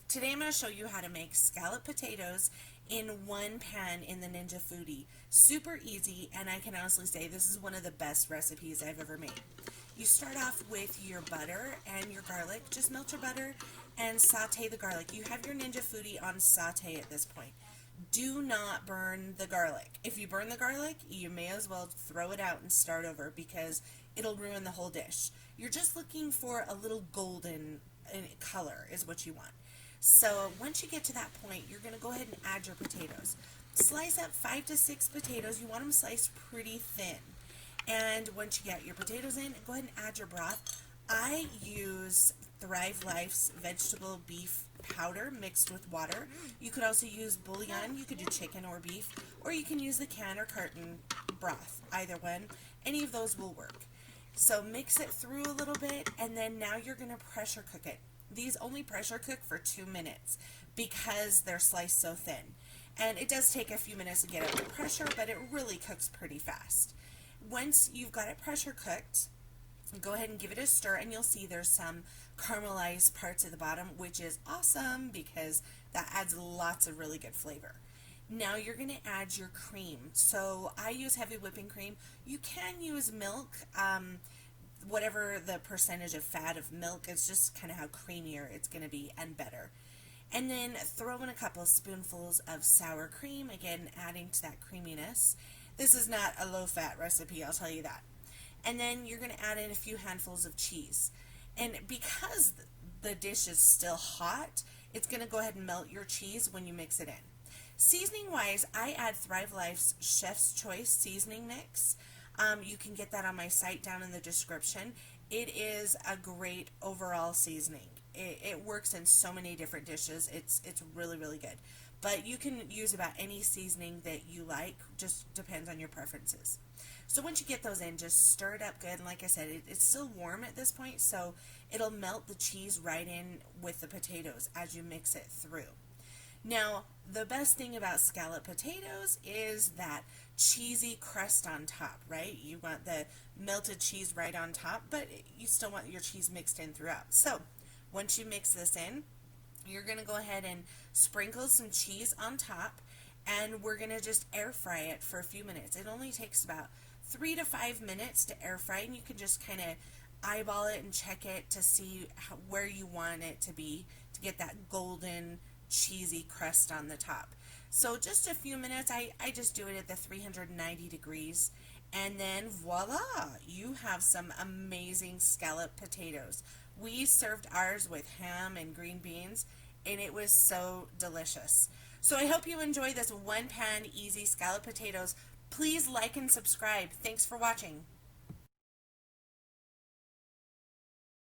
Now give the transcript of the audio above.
Today I'm going to show you how to make scalloped potatoes in one pan in the Ninja Foodi. Super easy, and I can honestly say this is one of the best recipes I've ever made. You start off with your butter and your garlic. Just melt your butter and saute the garlic. You have your Ninja Foodi on saute at this point. Do not burn the garlic. If you burn the garlic, you may as well throw it out and start over because it'll ruin the whole dish. You're just looking for a little golden color is what you want. So once you get to that point, you're going to go ahead and add your potatoes. Slice up 5 to 6 potatoes. You want them sliced pretty thin. And once you get your potatoes in, go ahead and add your broth. I use Thrive Life's vegetable beef powder mixed with water. You could also use bouillon. You could do chicken or beef, or you can use the can or carton broth. Either one. Any of those will work. So mix it through a little bit, and then now you're going to pressure cook it. These only pressure cook for 2 minutes because they're sliced so thin. And it does take a few minutes to get it to pressure, but it really cooks pretty fast. Once you've got it pressure cooked, go ahead and give it a stir, and you'll see there's some caramelized parts at the bottom, which is awesome because that adds lots of really good flavor. Now you're going to add your cream. So I use heavy whipping cream. You can use milk. Whatever the percentage of fat of milk, it's just kind of how creamier it's going to be and better. And then throw in a couple of spoonfuls of sour cream, again adding to that creaminess. This is not a low-fat recipe, I'll tell you that. And then you're going to add in a few handfuls of cheese. And because the dish is still hot, it's going to go ahead and melt your cheese when you mix it in. Seasoning-wise, I add Thrive Life's Chef's Choice seasoning mix. You can get that on my site down in the description. It is a great overall seasoning. It works in so many different dishes. It's really, really good. But you can use about any seasoning that you like. Just depends on your preferences. So once you get those in, just stir it up good. And like I said, it's still warm at this point, so it'll melt the cheese right in with the potatoes as you mix it through. Now, the best thing about scalloped potatoes is that cheesy crust on top, right? You want the melted cheese right on top, but you still want your cheese mixed in throughout. So, once you mix this in, you're going to go ahead and sprinkle some cheese on top, and we're going to just air fry it for a few minutes. It only takes about 3 to 5 minutes to air fry, and you can just kind of eyeball it and check it to see where you want it to be to get that golden cheesy crust on the top. So just a few minutes. I just do it at the 390 degrees, and then voila, you have some amazing scalloped potatoes. We served ours with ham and green beans, and it was so delicious. So I hope you enjoy this one pan easy scalloped potatoes. Please like and subscribe. Thanks for watching.